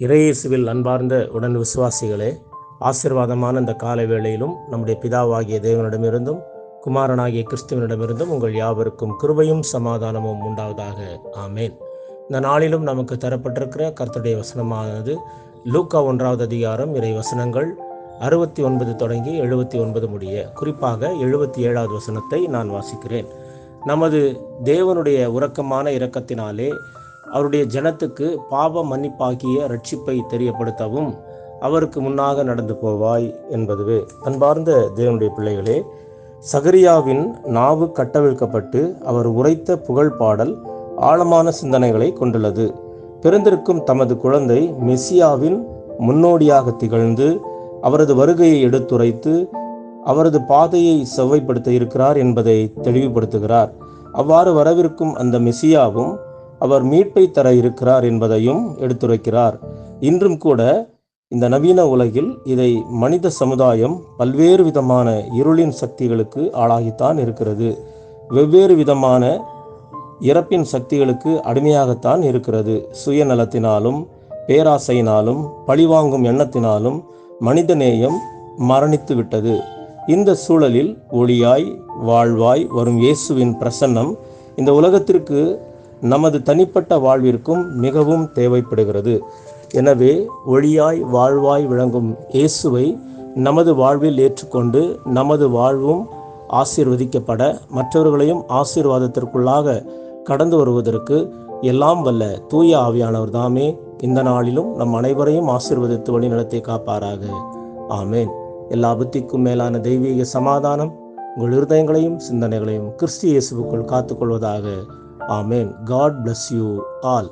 இறையேசுவில் அன்பார்ந்த உடன் விசுவாசிகளே, ஆசீர்வாதமான இந்த காலை வேளையிலும் நம்முடைய பிதாவாகிய தேவனிடமிருந்தும் குமாரனாகிய கிறிஸ்துவனிடமிருந்தும் உங்கள் யாவருக்கும் கிருபையும் சமாதானமும் உண்டாவதாக. ஆமேன். இந்த நாளிலும் நமக்கு தரப்பட்டிருக்கிற கர்த்தருடைய வசனமானது லூக்கா 1வது அதிகாரம் இறை வசனங்கள் 69 தொடங்கி 79 முடிய, குறிப்பாக 77வது வசனத்தை நான் வாசிக்கிறேன். நமது தேவனுடைய உரக்கமான இரக்கத்தினாலே அவருடைய ஜனத்துக்கு பாவ மன்னிப்பாகிய ரட்சிப்பை தெரியப்படுத்தவும் அவருக்கு முன்னாக நடந்து போவாய் என்பதுவே. அன்பார்ந்த தேவனுடைய பிள்ளைகளே, சகரியாவின் நாவு கட்டவிழ்க்கப்பட்டு அவர் உரைத்த புகழ் பாடல் ஆழமான சிந்தனைகளை கொண்டுள்ளது. பிறந்திருக்கும் தமது குழந்தை மெசியாவின் முன்னோடியாக திகழ்ந்து அவரது வருகையை எடுத்துரைத்து அவரது பாதையை செவ்வைப்படுத்த இருக்கிறார் என்பதை தெளிவுபடுத்துகிறார். அவ்வாறு வரவிருக்கும் அந்த மெசியாவும் அவர் மீட்பை தர இருக்கிறார் என்பதையும் எடுத்துரைக்கிறார். இன்றும் கூட இந்த நவீன உலகில் இதை மனித சமுதாயம் பல்வேறு விதமான இருளின் சக்திகளுக்கு ஆளாகித்தான் இருக்கிறது. வெவ்வேறு விதமான இறப்பின் சக்திகளுக்கு அடிமையாகத்தான் இருக்கிறது. சுயநலத்தினாலும் பேராசையினாலும் பழிவாங்கும் எண்ணத்தினாலும் மனிதநேயம் மரணித்து விட்டது. இந்த சூழலில் ஒளியாய் வாழ்வாய் வரும் இயேசுவின் பிரசன்னம் இந்த உலகத்திற்கு நமது தனிப்பட்ட வாழ்விற்கும் மிகவும் தேவைப்படுகிறது. எனவே ஒளியாய் வாழ்வாய் விளங்கும் இயேசுவை நமது வாழ்வில் ஏற்றுக்கொண்டு நமது வாழ்வும் ஆசீர்வதிக்கப்பட மற்றவர்களையும் ஆசீர்வாதத்திற்குள்ளாக கடந்து வருவதற்கு எல்லாம் வல்ல தூய ஆவியானவர் தாமே இந்த நாளிலும் நம் அனைவரையும் ஆசீர்வதித்து வழி நடத்தி காப்பாராக. ஆமேன். எல்லா புத்திக்கும் மேலான தெய்வீக சமாதானம் உங்கள் இருதயங்களையும் சிந்தனைகளையும் கிறிஸ்து இயேசுவுக்குள் காத்துக்கொள்வதாக. ஆமேன். God bless you all.